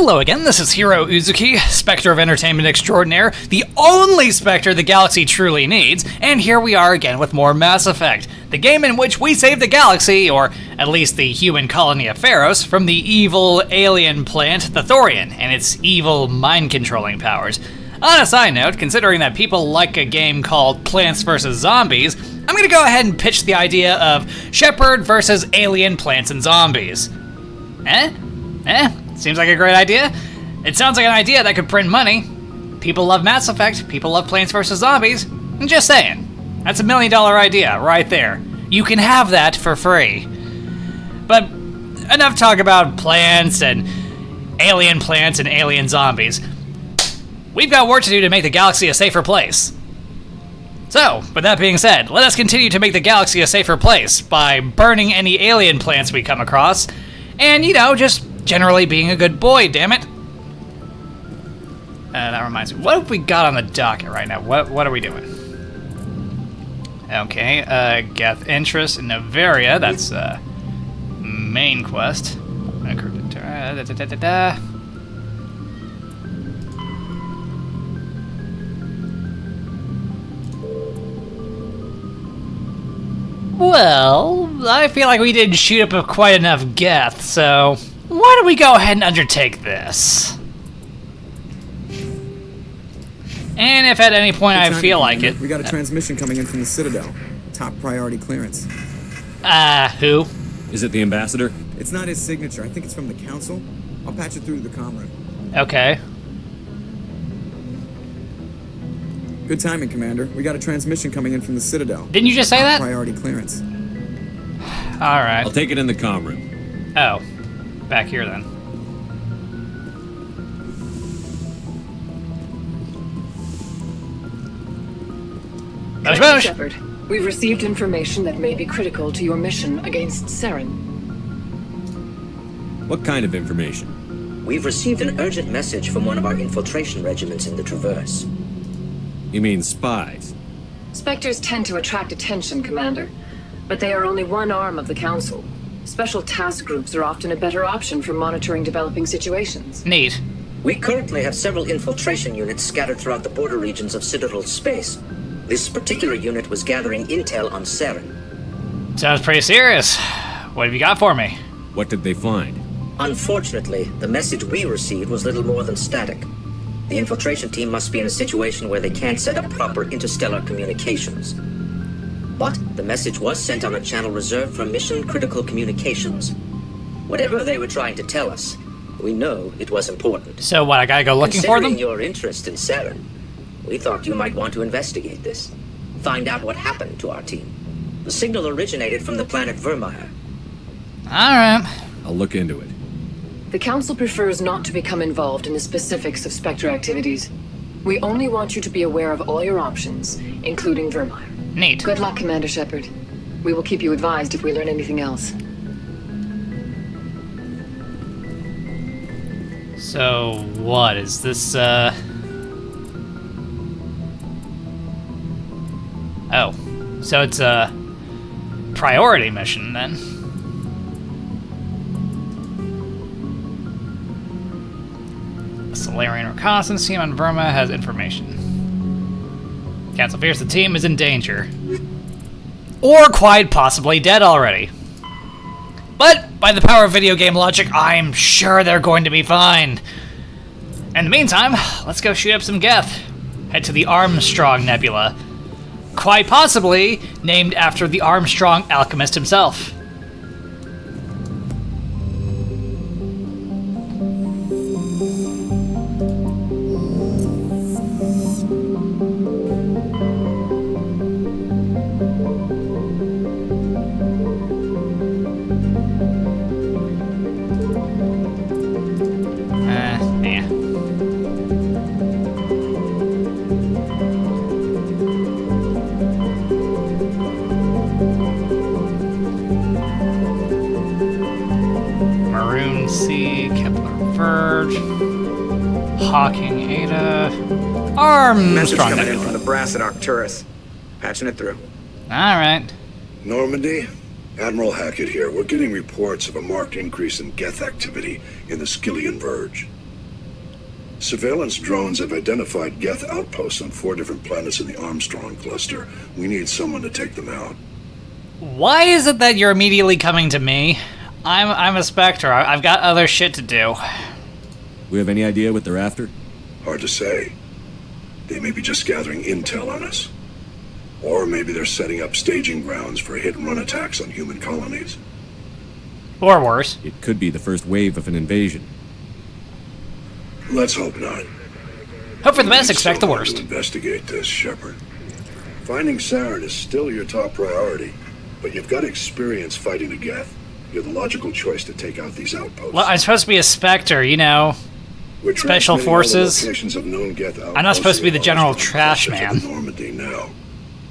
Hello again, this is Heero Uzuki, Spectre of Entertainment Extraordinaire, the only Spectre the galaxy truly needs, and here we are again with more Mass Effect, the game in which we save the galaxy, or at least the human colony of Pharos, from the evil alien plant, the Thorian, and its evil mind-controlling powers. On a side note, considering that people like a game called Plants vs. Zombies, I'm gonna go ahead and pitch the idea of Shepard versus alien plants and zombies. Seems like a great idea. It sounds like an idea that could print money. People love Mass Effect, people love Plants vs. Zombies. I'm just saying. That's $1 million idea right there. You can have that for free. But enough talk about plants and alien zombies. We've got work to do to make the galaxy a safer place. So, with that being said, let us continue to make the galaxy a safer place by burning any alien plants we come across, and, just generally being a good boy, damn it. That reminds me, what have we got on the docket right now? What are we doing? Okay, Geth interest in Novaria, that's main quest. Well, I feel like we didn't shoot up quite enough Geth, so why don't we go ahead and undertake this? And if at any point I feel like it... We got a transmission coming in from the Citadel. Top priority clearance. Who? Is it the ambassador? It's not his signature. I think it's from the council. I'll patch it through to the comm room. Okay. Good timing, Commander. We got a transmission coming in from the Citadel. Didn't you just say that? Priority clearance. Alright. I'll take it in the comm room. Oh. Back here, then. Commander Shepard, we've received information that may be critical to your mission against Saren. What kind of information? We've received an urgent message from one of our infiltration regiments in the Traverse. You mean spies? Spectres tend to attract attention, Commander, but they are only one arm of the Council. Special task groups are often a better option for monitoring developing situations. Neat. We currently have several infiltration units scattered throughout the border regions of Citadel space. This particular unit was gathering intel on Saren. Sounds pretty serious. What have you got for me? What did they find? Unfortunately, the message we received was little more than static. The infiltration team must be in a situation where they can't set up proper interstellar communications. But the message was sent on a channel reserved for mission-critical communications. Whatever they were trying to tell us, we know it was important. So what, I gotta go looking for them? Considering your interest in Saren, we thought you might want to investigate this. Find out what happened to our team. The signal originated from the planet Vermeer. Alright. I'll look into it. The Council prefers not to become involved in the specifics of Spectre activities. We only want you to be aware of all your options, including Vermeer. Neat. Good luck, Commander Shepard. We will keep you advised if we learn anything else. So, what is this, Oh. So it's a priority mission, then. The Solarian reconnaissance team on Verma has information. Council fears the team is in danger. Or quite possibly dead already. But, by the power of video game logic, I'm sure they're going to be fine. In the meantime, let's go shoot up some Geth. Head to the Armstrong Nebula. Quite possibly named after the Armstrong alchemist himself. Hawking Ada Armstrong Message coming Nebula. in from the brass at Arcturus. Patching it through. Alright. Normandy, Admiral Hackett here. We're getting reports of a marked increase in Geth activity in the Skillian Verge. Surveillance drones have identified Geth outposts on 4 different planets in the Armstrong cluster. We need someone to take them out. Why is it that you're immediately coming to me? I'm a Spectre. I've got other shit to do. We have any idea what they're after? Hard to say. They may be just gathering intel on us. Or maybe they're setting up staging grounds for hit-and-run attacks on human colonies. Or worse. It could be the first wave of an invasion. Let's hope not. Hope for the best, We need expect the someone worst. to investigate this, Shepard. Finding Saren is still your top priority, but you've got experience fighting the Geth. You're the logical choice to take out these outposts. Well, I'm supposed to be a Spectre, you know. We're Special transmitting all the Forces. locations of known Geth I'm not supposed to be the outposts general in the trash cluster man. to the Normandy now.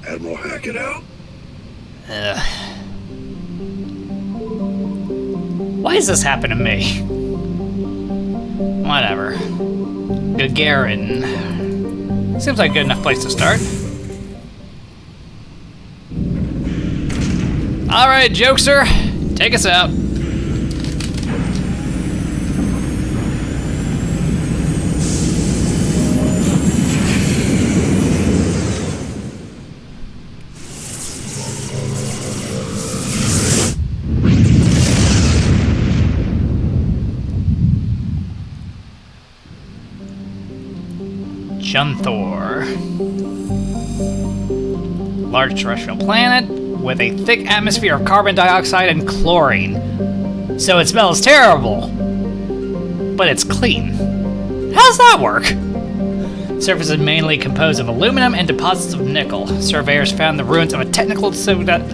Admiral, hack it out. Why does this happen to me? Whatever. Gagarin. Seems like a good enough place to start. Alright, Jokester, take us out. Junthor. Large terrestrial planet with a thick atmosphere of carbon dioxide and chlorine. So it smells terrible, but it's clean. How's that work? Surface is mainly composed of aluminum and deposits of nickel. Surveyors found the ruins of a technical civilization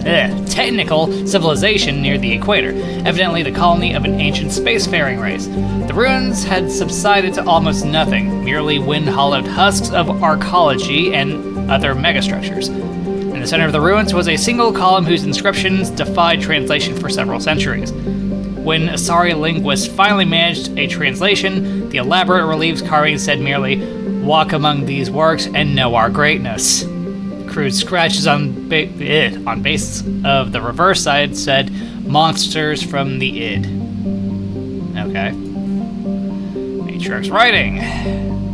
near the equator, evidently the colony of an ancient spacefaring race. The ruins had subsided to almost nothing, merely wind-hollowed husks of archaeology and other megastructures. In the center of the ruins was a single column whose inscriptions defied translation for several centuries. When Asari linguists finally managed a translation, the elaborate reliefs carving said merely, "Walk among these works and know our greatness." Crude scratches on base of the reverse side said, "Monsters from the id." Okay. Matriarch's writing.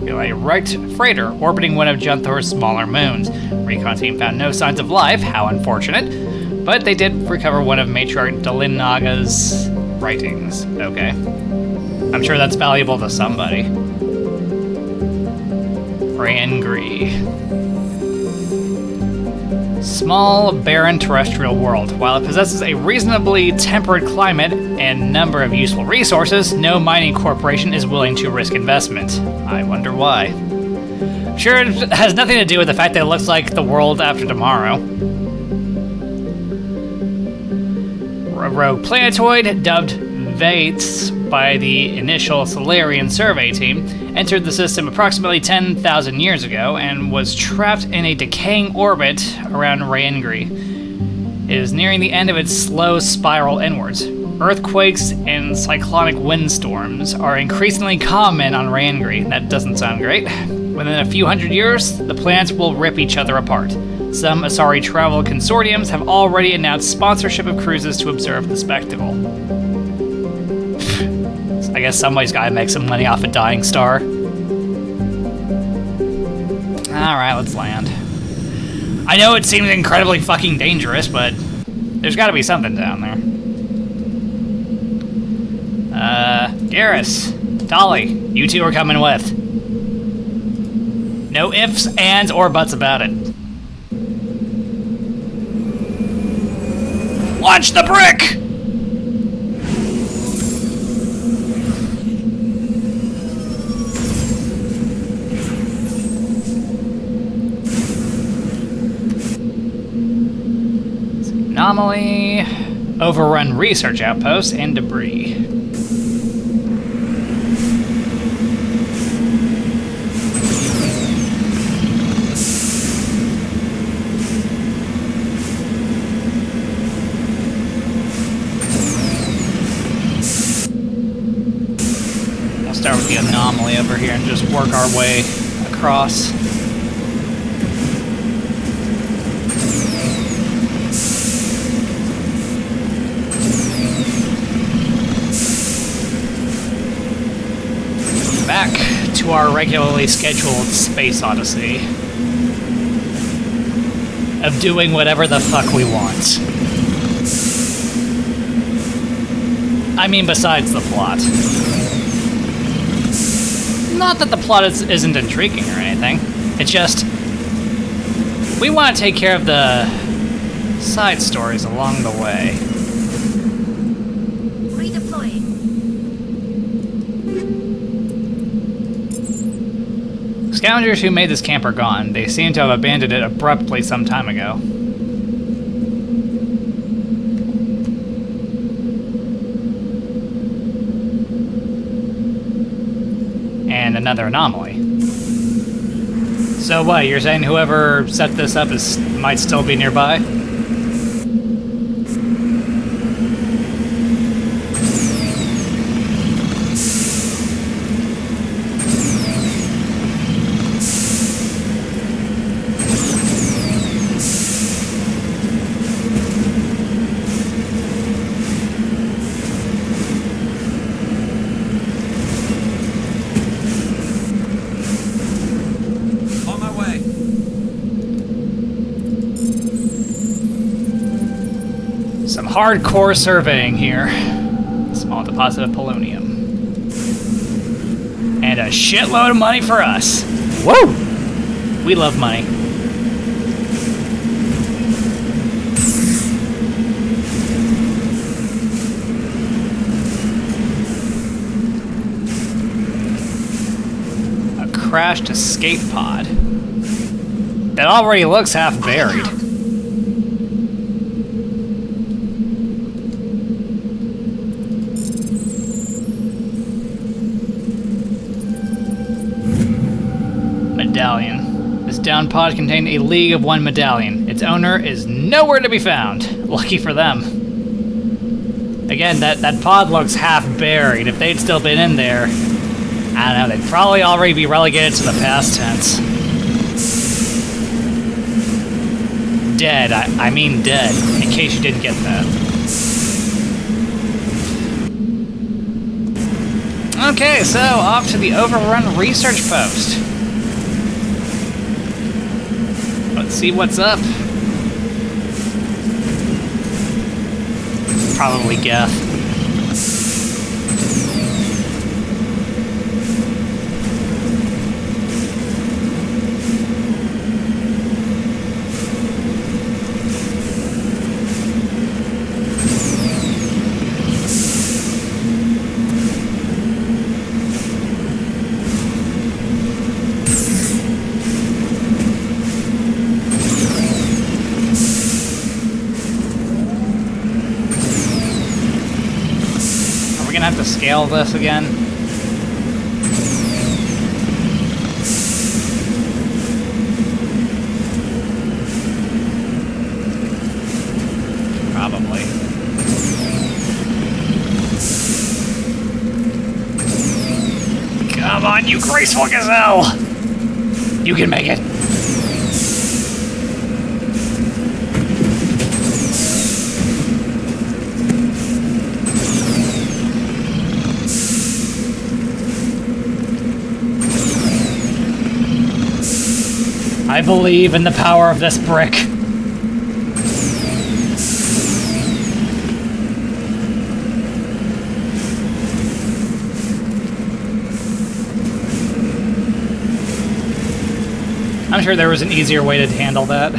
A wrecked freighter orbiting one of Junthor's smaller moons. Recon team found no signs of life, how unfortunate, but they did recover one of Matriarch Delinaga's writings. Okay. I'm sure that's valuable to somebody. Rangri. Small, barren terrestrial world. While it possesses a reasonably temperate climate and number of useful resources, no mining corporation is willing to risk investment. I wonder why. I'm sure it has nothing to do with the fact that it looks like the world after tomorrow. A rogue planetoid, dubbed Vates by the initial Solarian survey team, entered the system approximately 10,000 years ago and was trapped in a decaying orbit around Rangri. It is nearing the end of its slow spiral inwards. Earthquakes and cyclonic windstorms are increasingly common on Rangri. That doesn't sound great. Within a few hundred years, the planets will rip each other apart. Some Asari travel consortiums have already announced sponsorship of cruises to observe the spectacle. I guess somebody's gotta make some money off a dying star. Alright, let's land. I know it seems incredibly fucking dangerous, but there's gotta be something down there. Garrus, Dolly, you two are coming with. No ifs, ands, or buts about it. Launch the brick! Anomaly, overrun research outposts, and debris. I'll start with the anomaly over here and just work our way across. Back to our regularly scheduled space odyssey of doing whatever the fuck we want. I mean, besides the plot. Not that the plot isn't intriguing or anything. It's just, we want to take care of the side stories along the way. Redeploying. Scavengers who made this camp are gone. They seem to have abandoned it abruptly some time ago. And another anomaly. So what, you're saying whoever set this up might still be nearby? Hardcore surveying here. Small deposit of polonium. And a shitload of money for us. Woo! We love money. A crashed escape pod. That already looks half buried. Medallion. This down pod contained a League of One medallion. Its owner is nowhere to be found. Lucky for them. Again, that pod looks half buried. If they'd still been in there, I don't know, they'd probably already be relegated to the past tense. Dead. I mean dead, in case you didn't get that. Okay, so off to the overrun research post. Let's see what's up. Probably Geth. Have to scale this again. Probably. Come on, you graceful gazelle! You can make it. I believe in the power of this brick. I'm sure there was an easier way to handle that.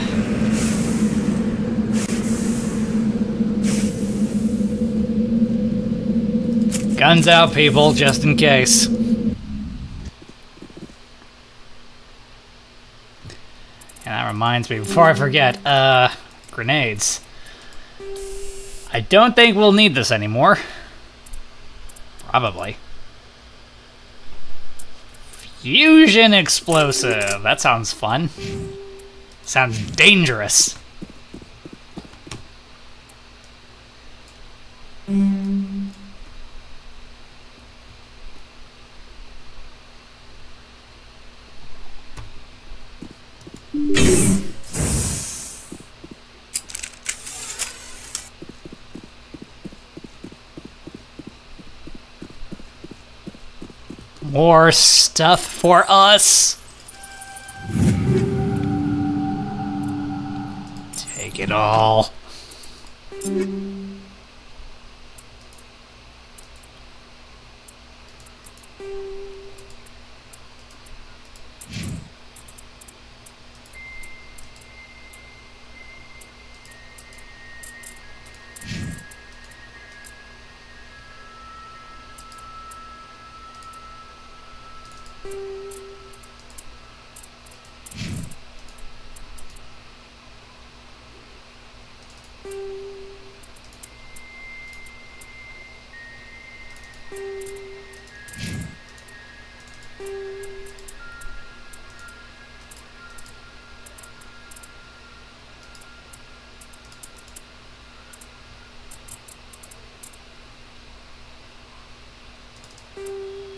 Guns out, people, just in case. And that reminds me, before I forget, grenades. I don't think we'll need this anymore. Probably. Fusion explosive. That sounds fun. Sounds dangerous. More stuff for us. Take it all.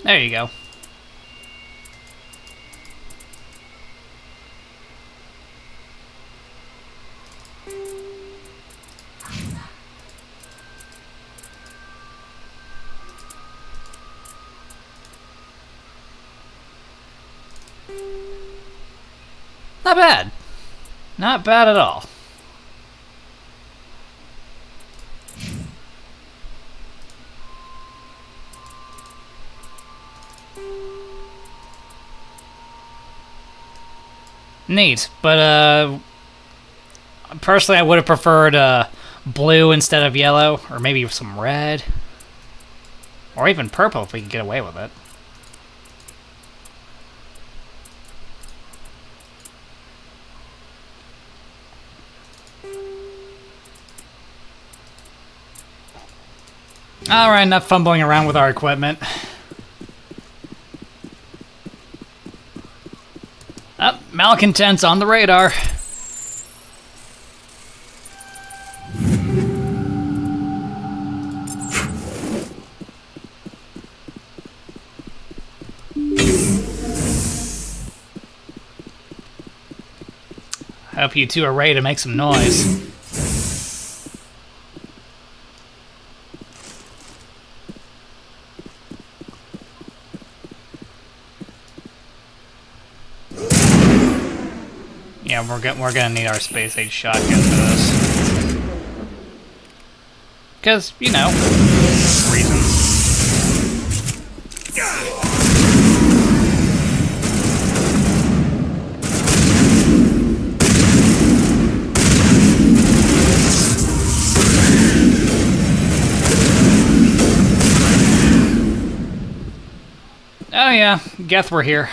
There you go. Not bad. Not bad at all. Neat, but personally I would have preferred blue instead of yellow, or maybe some red, or even purple if we can get away with it. Alright, enough fumbling around with our equipment. Oh, malcontents on the radar. I hope you two are ready to make some noise. Yeah, we're gonna need our space age shotgun for this. Because, you know, reasons. Oh yeah, Geth were here.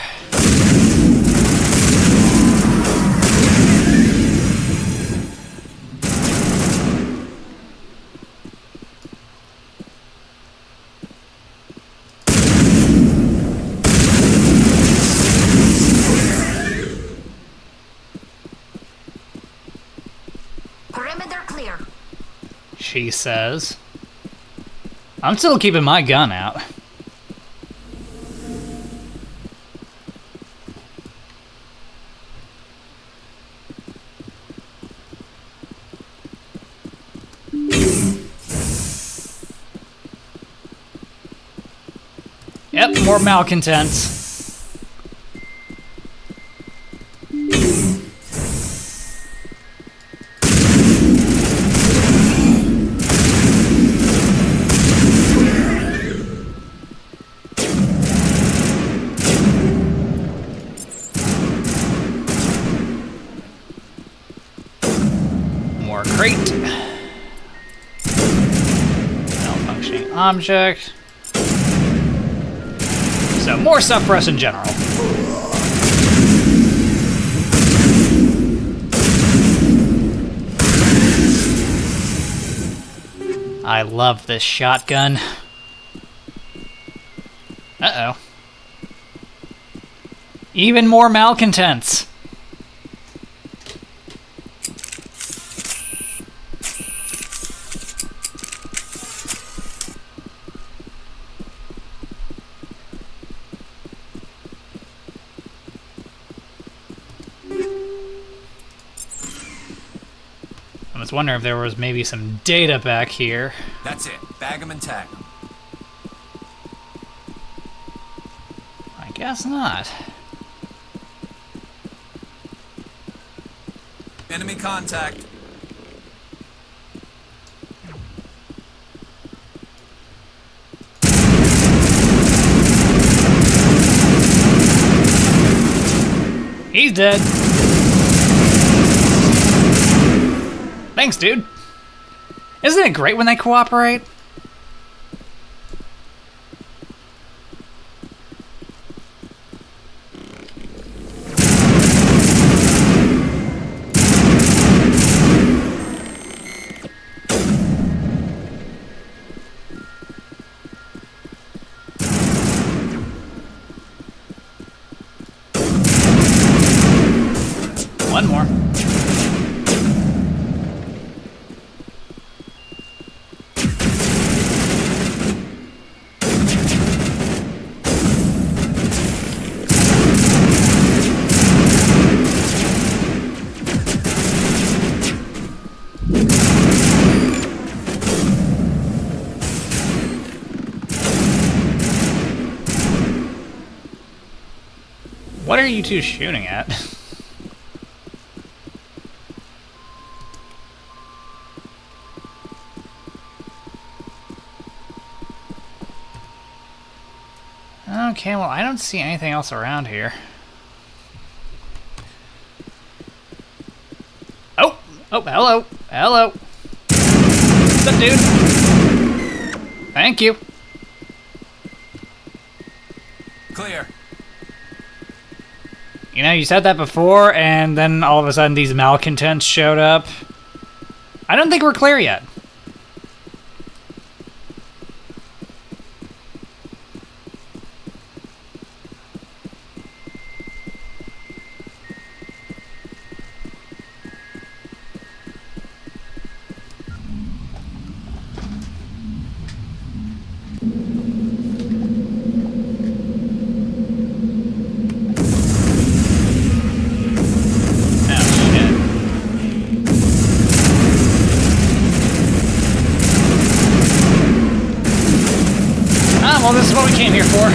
Perimeter clear. She says. I'm still keeping my gun out. Yep, more malcontents. More crate. Malfunctioning object. So, more stuff for us in general. I love this shotgun. Uh-oh. Even more malcontents. I was wondering if there was maybe some data back here. That's it. Bag 'em and tag 'em. Guess not. Enemy contact. He's dead. Thanks, dude. Isn't it great when they cooperate? One more. What are you two shooting at? Okay, well, I don't see anything else around here. Oh! Oh, hello! Hello! What's up, dude? Thank you. Clear. You know, you said that before, and then all of a sudden these malcontents showed up. I don't think we're clear yet. Well, this is what we came here for.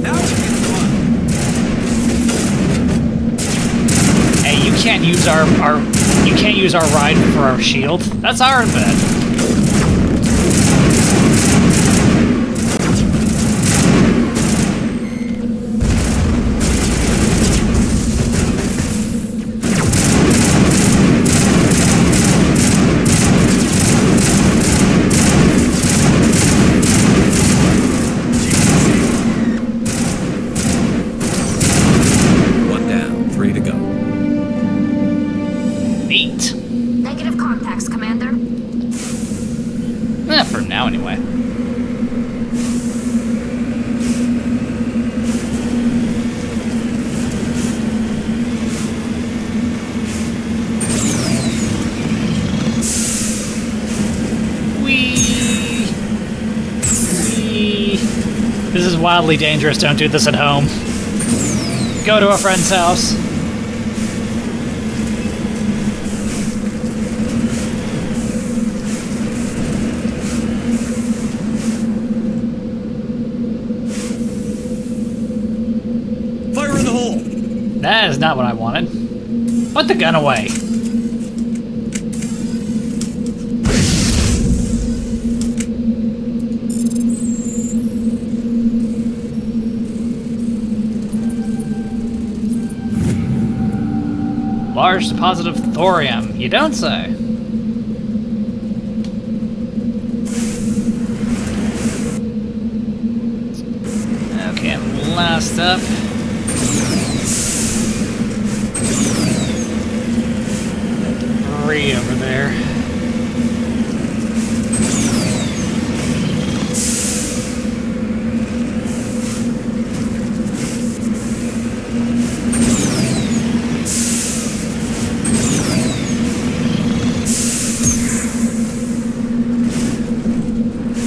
Now we get fun. Hey, you can't use our you can't use our ride for our shield. That's our bed. One down, 3 to go. Neat. Negative contacts, Commander. For now, anyway. Whee! Whee! This is wildly dangerous. Don't do this at home. Go to a friend's house. Fire in the hole! That is not what I wanted. Put the gun away. Large deposit of thorium. You don't say. Okay, and last up. Debris over there.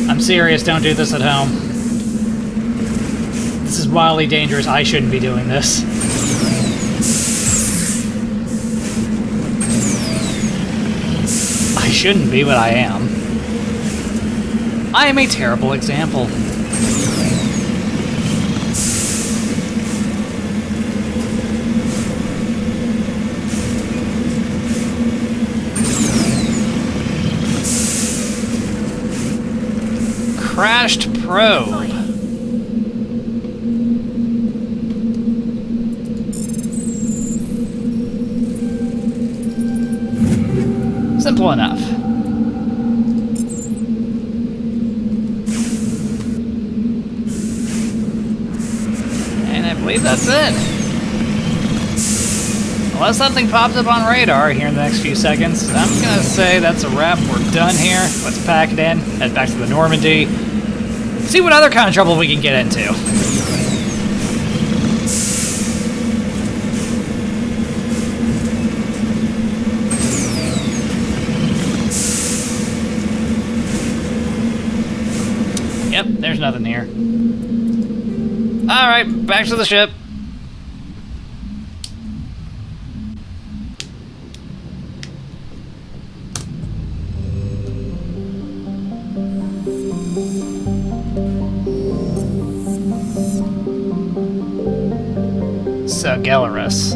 I'm serious, don't do this at home. This is wildly dangerous. I shouldn't be doing this. I shouldn't be, but I am. I am a terrible example. Crashed probe. Simple enough. And I believe that's it. Unless something pops up on radar here in the next few seconds, I'm gonna say that's a wrap. We're done here. Let's pack it in, head back to the Normandy, see what other kind of trouble we can get into. Yep, there's nothing here. Alright, back to the ship. Gallerus.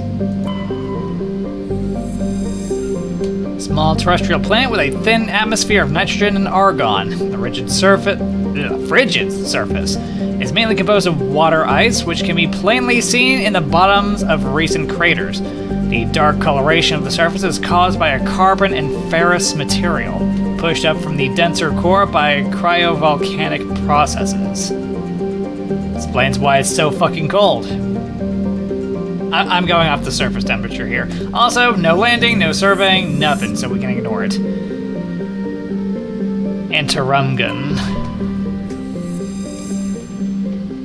Small terrestrial planet with a thin atmosphere of nitrogen and argon. The frigid surface is mainly composed of water ice, which can be plainly seen in the bottoms of recent craters. The dark coloration of the surface is caused by a carbon and ferrous material, pushed up from the denser core by cryovolcanic processes. Explains why it's so fucking cold. I'm going off the surface temperature here. Also, no landing, no surveying, nothing, so we can ignore it. Antarumgan.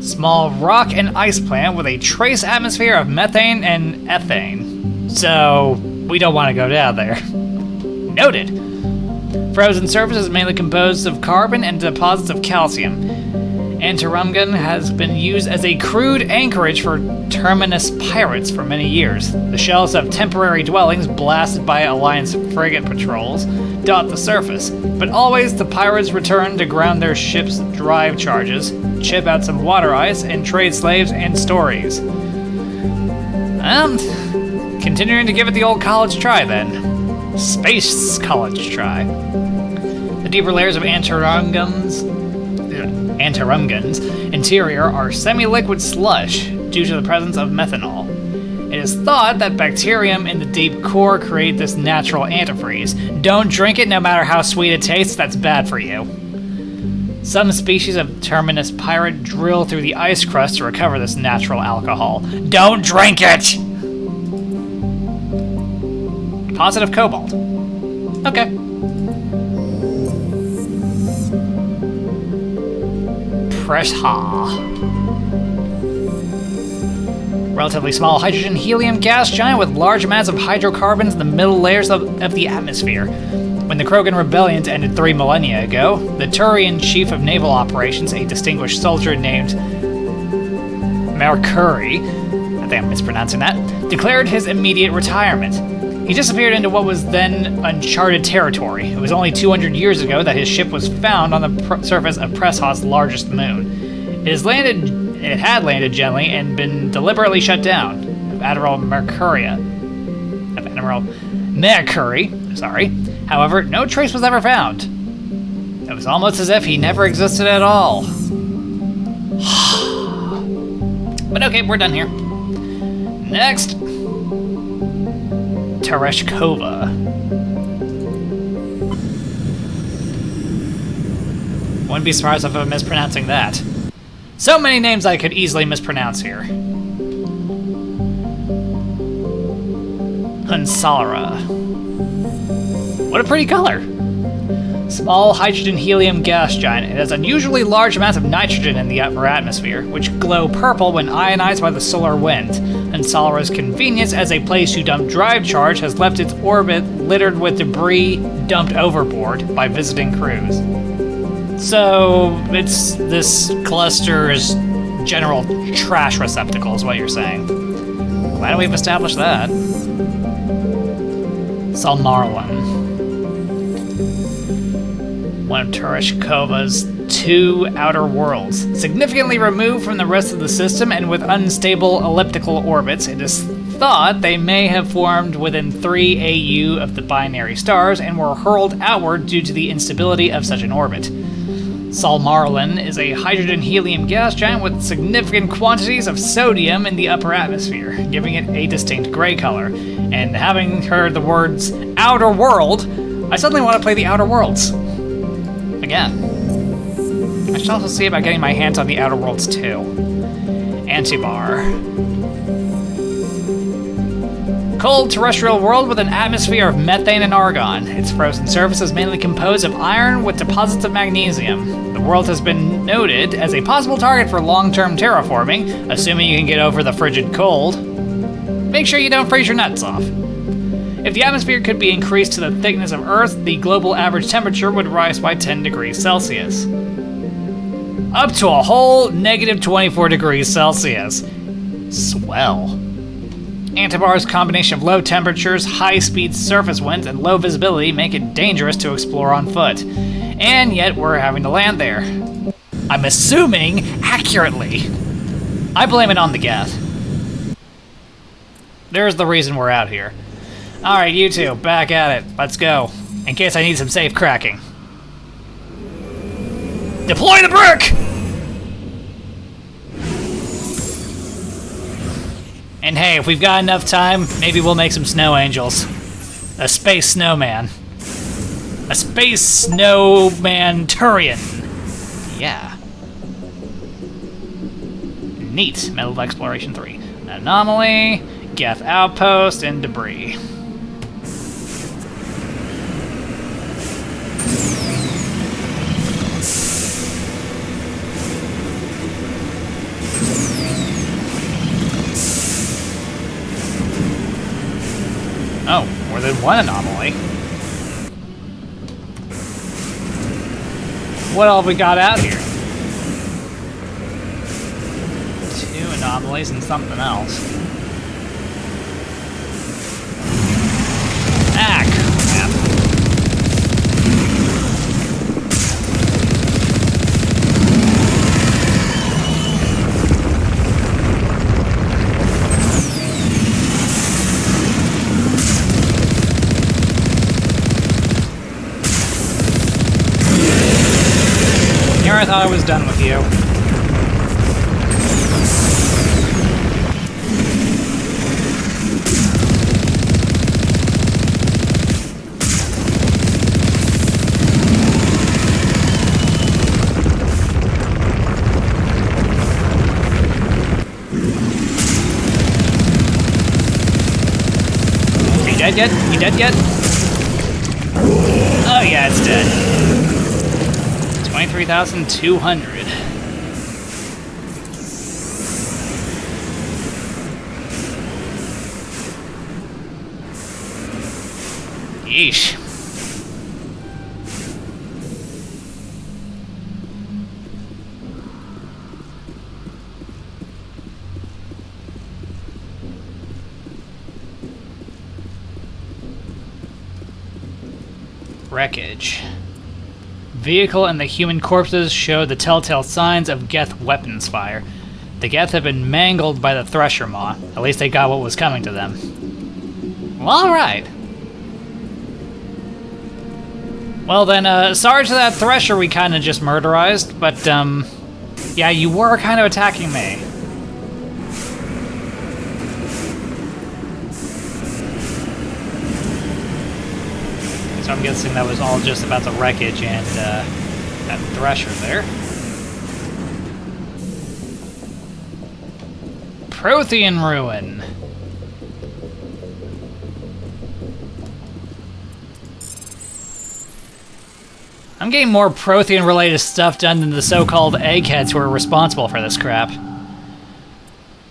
Small rock and ice planet with a trace atmosphere of methane and ethane. So, we don't want to go down there. Noted. Frozen surface is mainly composed of carbon and deposits of calcium. Antarumgan has been used as a crude anchorage for terminus pirates for many years. The shells of temporary dwellings blasted by Alliance frigate patrols dot the surface, but always the pirates return to ground their ship's drive charges, chip out some water ice, and trade slaves and stories. Continuing to give it the old college try then. Space college try. The deeper layers of Antarumgan's interior are semi-liquid slush due to the presence of methanol. It is thought that bacterium in the deep core create this natural antifreeze. Don't drink it no matter how sweet it tastes, that's bad for you. Some species of terminus pirate drill through the ice crust to recover this natural alcohol. Don't drink it! Deposit of cobalt. Okay. Relatively small hydrogen-helium gas giant with large amounts of hydrocarbons in the middle layers of the atmosphere. When the Krogan rebellions ended 3 millennia ago, the Turian chief of naval operations, a distinguished soldier named Mercury, I think I'm mispronouncing that, declared his immediate retirement. He disappeared into what was then uncharted territory. It was only 200 years ago that his ship was found on the surface of Presshaug's largest moon. It had landed gently and been deliberately shut down. Admiral Mercury. However, no trace was ever found. It was almost as if he never existed at all. But okay, we're done here. Next. Tereshkova. Wouldn't be surprised if I'm mispronouncing that. So many names I could easily mispronounce here. Hunsalara. What a pretty color. Small hydrogen-helium gas giant. It has unusually large amounts of nitrogen in the upper atmosphere, which glow purple when ionized by the solar wind. Hunsalara's convenience as a place to dump drive charge has left its orbit littered with debris dumped overboard by visiting crews. So, it's this cluster's general trash receptacle is what you're saying. Glad we've established that. Salmarlin. One of Tereshkova's 2 outer worlds. Significantly removed from the rest of the system and with unstable elliptical orbits, it is thought they may have formed within 3 AU of the binary stars and were hurled outward due to the instability of such an orbit. Salmarlin is a hydrogen-helium gas giant with significant quantities of sodium in the upper atmosphere, giving it a distinct gray color. And having heard the words Outer World, I suddenly want to play the Outer Worlds. Again. I should also see about getting my hands on the Outer Worlds too. Antibar. Cold terrestrial world with an atmosphere of methane and argon. Its frozen surface is mainly composed of iron with deposits of magnesium. The world has been noted as a possible target for long-term terraforming, assuming you can get over the frigid cold. Make sure you don't freeze your nuts off. If the atmosphere could be increased to the thickness of Earth, the global average temperature would rise by 10 degrees Celsius. Up to a whole negative 24 degrees Celsius. Swell. Antibar's combination of low temperatures, high-speed surface winds, and low visibility make it dangerous to explore on foot. And yet we're having to land there. I'm assuming accurately. I blame it on the Geth. There's the reason we're out here. Alright, you two, back at it. Let's go. In case I need some safe cracking. Deploy the brick! And hey, if we've got enough time, maybe we'll make some snow angels. A space snowman. A space snowman Turian. Yeah. Neat. Metal Exploration 3. An anomaly, Geth outpost, and debris. Oh, more than one anomaly. What all have we got out here? 2 anomalies and something else. Ah, crap. Here I thought I was done with you. You dead yet? You dead yet? Oh yeah, it's dead. 23,200. Yeesh. Wreckage. Vehicle and the human corpses show the telltale signs of Geth weapons fire. The Geth have been mangled by the Thresher Maw. At least they got what was coming to them. Well, alright. Well then, sorry to that Thresher we kinda just murderized, but, yeah, you were kind of attacking me. So I'm guessing that was all just about the wreckage and that Thresher there. Prothean Ruin. I'm getting more Prothean-related stuff done than the so-called eggheads who are responsible for this crap. Let's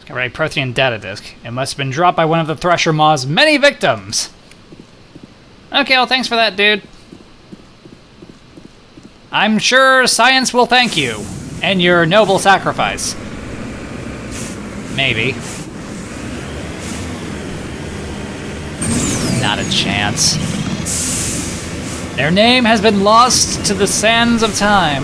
get ready, Prothean data disk. It must have been dropped by one of the Thresher Maw's many victims. Okay, well, thanks for that, dude. I'm sure science will thank you, and your noble sacrifice. Maybe. Not a chance. Their name has been lost to the sands of time.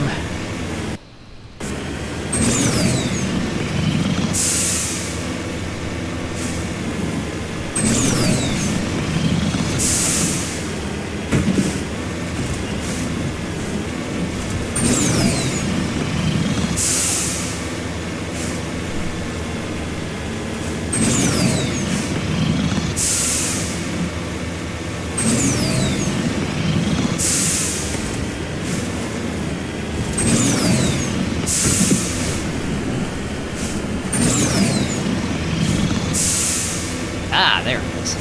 Ah, there it is.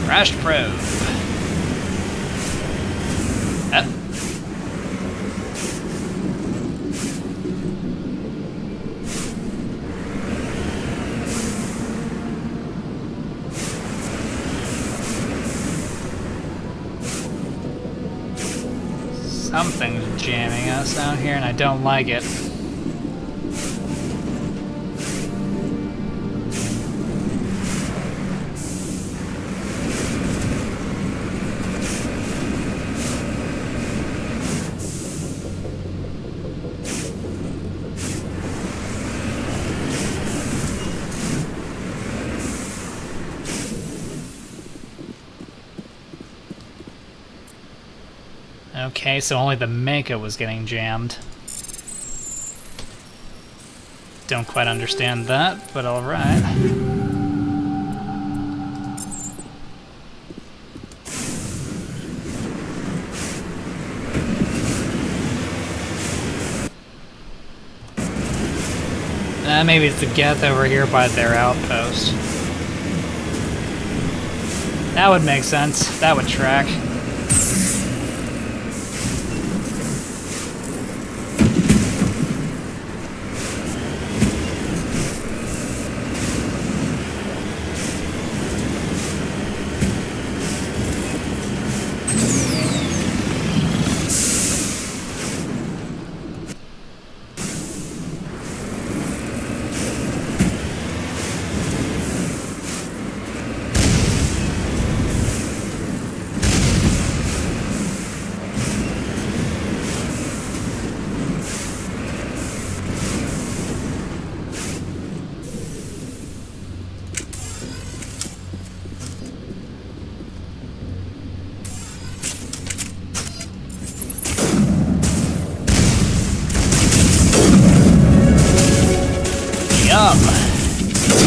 Crashed probe. Up. Something's jamming us down here, and I don't like it. Okay, so only the Mako was getting jammed. Don't quite understand that, but alright. Maybe it's the Geth over here by their outpost. That would make sense. That would track. Yum!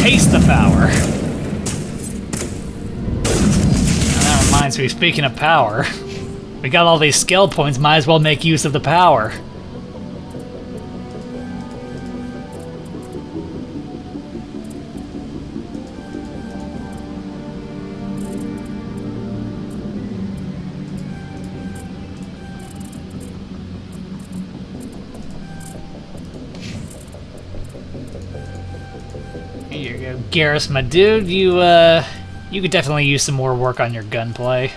Taste the power. Now that reminds me, speaking of power, we got all these skill points, might as well make use of the power. Here you go, Garrus, my dude. You could definitely use some more work on your gunplay.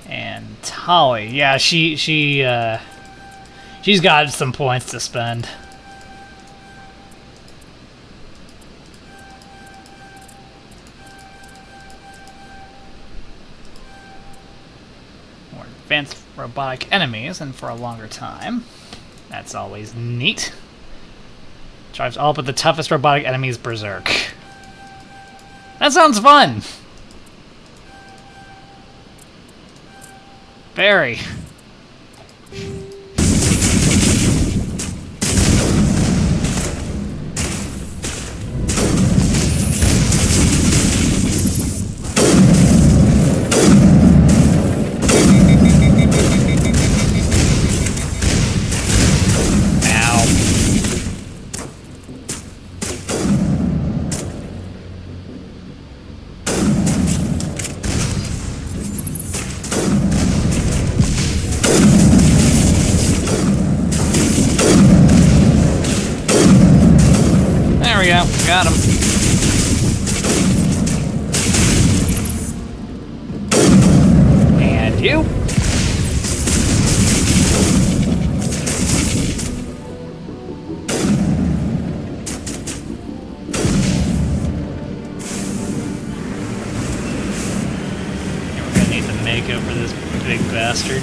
And Holly, yeah, she's got some points to spend. More advanced robotic enemies, and for a longer time. That's always neat. Drives all but the toughest robotic enemies berserk. That sounds fun! Very. we go. Got him. And you. We're gonna need the Mako for this big bastard.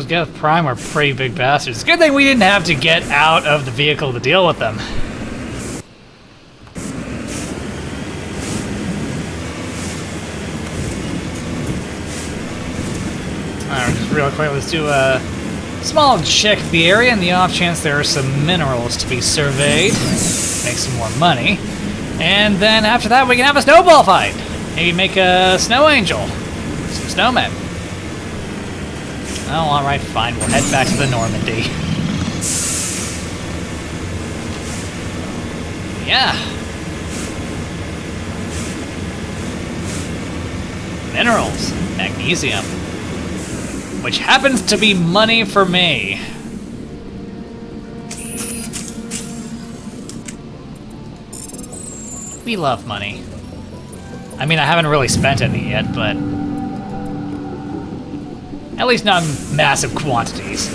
Geth Prime are pretty big bastards. Good thing we didn't have to get out of the vehicle to deal with them. Alright, just real quick, let's do a small check of the area in the off chance there are some minerals to be surveyed. Make some more money. And then after that we can have a snowball fight. Maybe make a snow angel. Some snowmen. Oh, alright, fine. We'll head back to the Normandy. Yeah. Minerals. Magnesium. Which happens to be money for me. We love money. I mean, I haven't really spent any yet, but... at least not in massive quantities.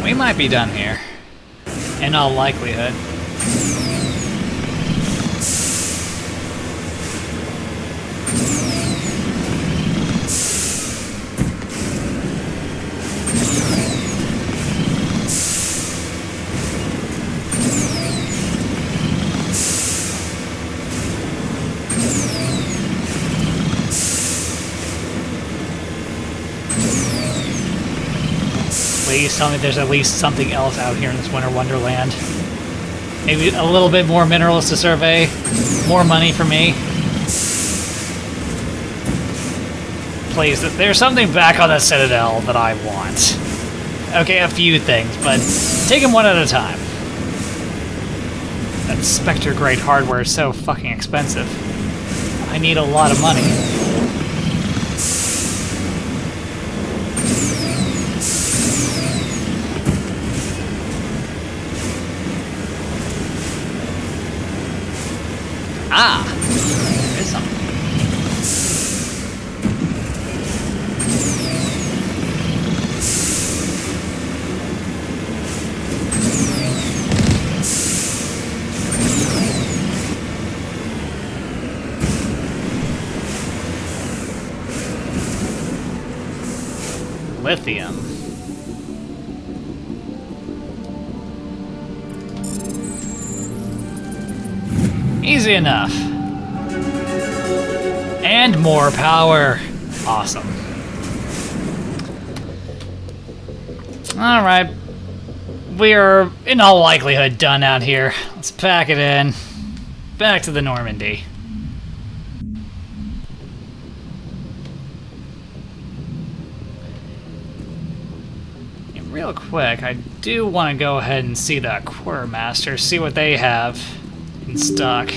We might be done here, in all likelihood. Please tell me there's at least something else out here in this winter wonderland. Maybe a little bit more minerals to survey, more money for me. Please, there's something back on the Citadel that I want. Okay, a few things, but take them one at a time. That Spectre-grade hardware is so fucking expensive. I need a lot of money. Ah! There's something. Lithium. Easy enough. And more power. Awesome. Alright. We are, in all likelihood, done out here. Let's pack it in. Back to the Normandy. And real quick, I do want to go ahead and see the Quartermaster, see what they have in stock.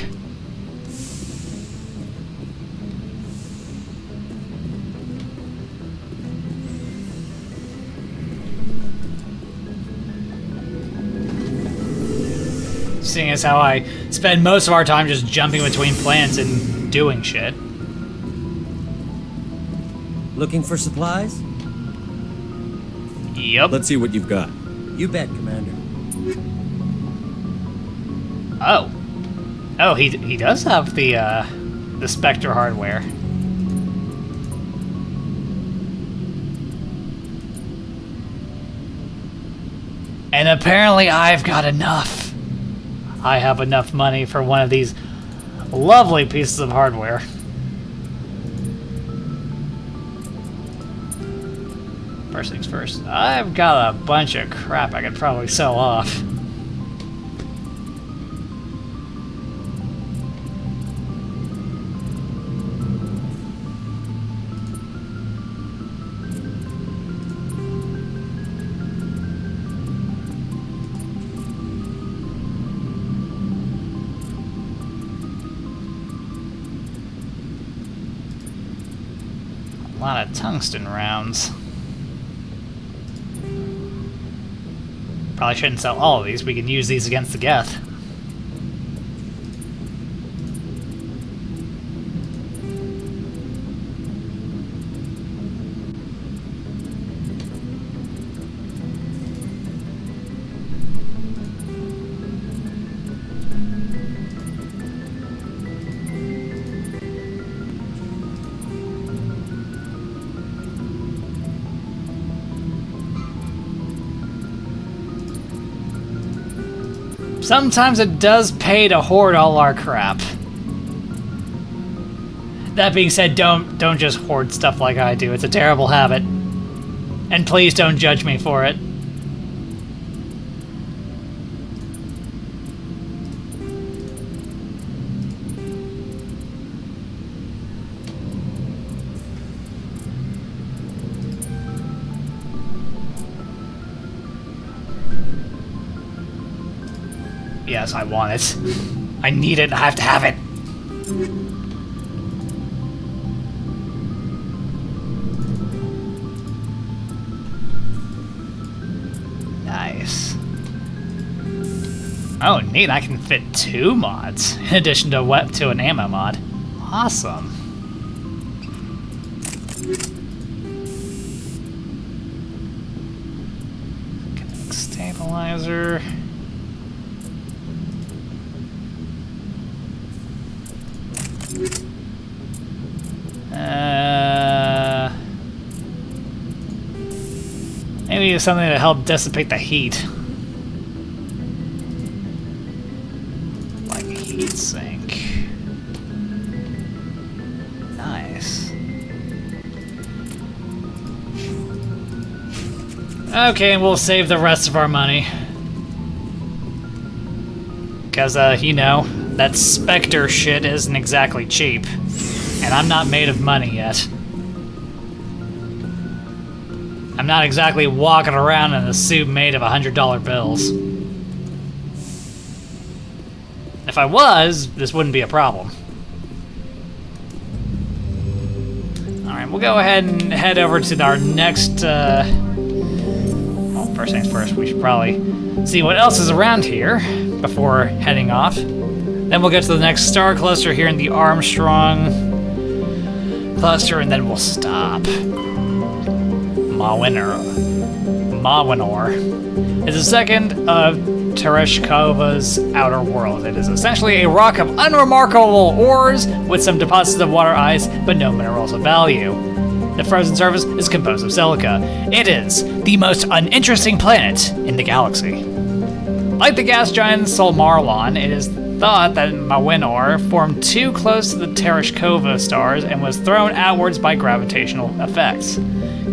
seeing as how I spend most of our time just jumping between planets and doing shit. Looking for supplies? Yep. Let's see what you've got. You bet, Commander. Oh. Oh, he does have the Spectre hardware. And apparently I've got enough. I have enough money for one of these lovely pieces of hardware. First things first, I've got a bunch of crap I could probably sell off. A lot of tungsten rounds. Probably shouldn't sell all of these. We can use these against the Geth. Sometimes it does pay to hoard all our crap. That being said, don't just hoard stuff like I do. It's a terrible habit. And please don't judge me for it. Yes, I want it. I need it. I have to have it. Nice. Oh, neat. I can fit 2 mods in addition to an ammo mod. Awesome. Kinetic stabilizer. Maybe it's something to help dissipate the heat. Like a heat sink. Nice. Okay, and we'll save the rest of our money. Because, you know, that Spectre shit isn't exactly cheap. And I'm not made of money yet. I'm not exactly walking around in a suit made of $100 bills. If I was, this wouldn't be a problem. Alright, we'll go ahead and head over to our next, well, first things first, we should probably see what else is around here before heading off. Then we'll get to the next star cluster here in the Armstrong cluster, and then we'll stop. Mawinor is the second of Tereshkova's outer world. It is essentially a rock of unremarkable ores with some deposits of water ice, but no minerals of value. The frozen surface is composed of silica. It is the most uninteresting planet in the galaxy. Like the gas giant Solmarlon, it is thought that Mawinor formed too close to the Tereshkova stars and was thrown outwards by gravitational effects.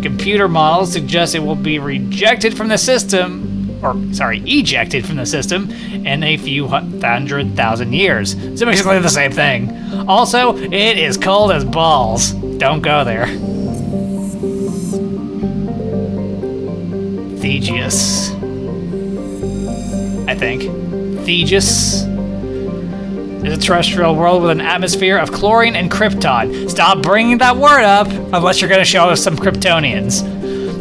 Computer models suggest it will be ejected from the system in a few 100,000 years. So basically the same thing. Also, it is cold as balls. Don't go there. Thegius. I think. Thegius is a terrestrial world with an atmosphere of chlorine and krypton. Stop bringing that word up unless you're going to show us some Kryptonians.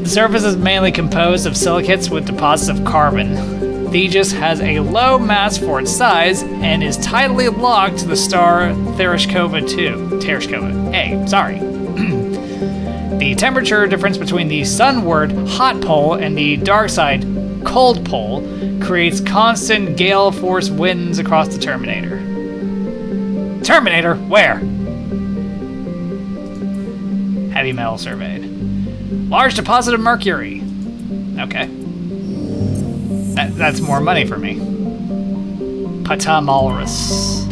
The surface is mainly composed of silicates with deposits of carbon. Thetis has a low mass for its size and is tidally locked to the star Tereshkova 2. Tereshkova A, sorry. The temperature difference between the sunward hot pole and the dark side cold pole creates constant gale force winds across the Terminator. Terminator? Where? Heavy metal surveyed. Large deposit of mercury. Okay. That's more money for me. Patamolrus.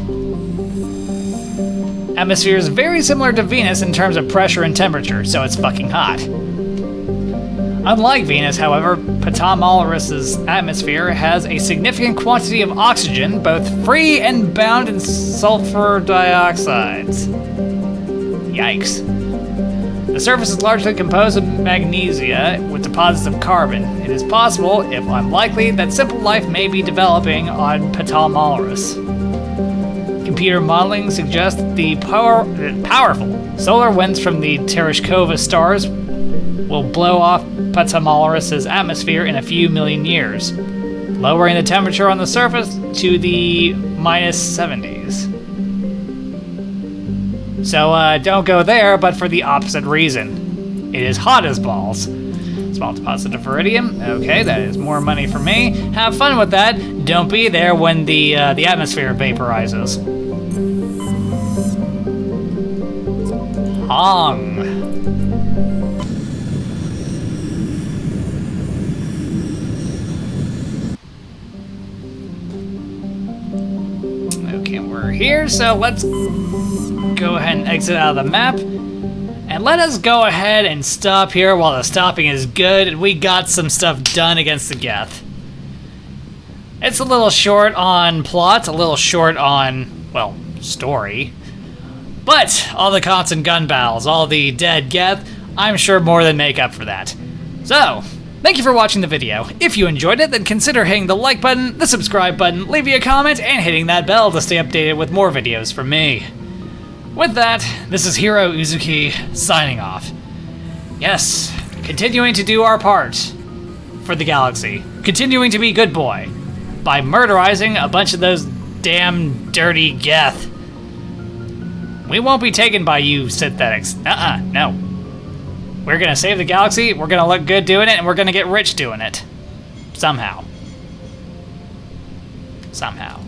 Atmosphere is very similar to Venus in terms of pressure and temperature, so it's fucking hot. Unlike Venus, however, Patamolrus's atmosphere has a significant quantity of oxygen, both free and bound in sulfur dioxides. Yikes. The surface is largely composed of magnesia with deposits of carbon. It is possible, if unlikely, that simple life may be developing on Patamolrus. Computer modeling suggests that the powerful solar winds from the Tereshkova stars will blow off Patamolrus's atmosphere in a few million years, lowering the temperature on the surface to the -70s. So don't go there, but for the opposite reason. It is hot as balls. Small deposit of iridium. Okay, that is more money for me. Have fun with that. Don't be there when the atmosphere vaporizes. Hong. Okay, we're here, so let's go ahead and exit out of the map. And let us go ahead and stop here while the stopping is good and we got some stuff done against the Geth. It's a little short on plot, a little short on, well, story. But all the constant gun battles, all the dead Geth, I'm sure more than make up for that. So, thank you for watching the video. If you enjoyed it, then consider hitting the like button, the subscribe button, leaving a comment, and hitting that bell to stay updated with more videos from me. With that, this is Heero Uzuki signing off. Yes, continuing to do our part for the galaxy. Continuing to be good boy by murderizing a bunch of those damn dirty Geth. We won't be taken by you synthetics. No. We're gonna save the galaxy, we're gonna look good doing it, and we're gonna get rich doing it. Somehow. Somehow.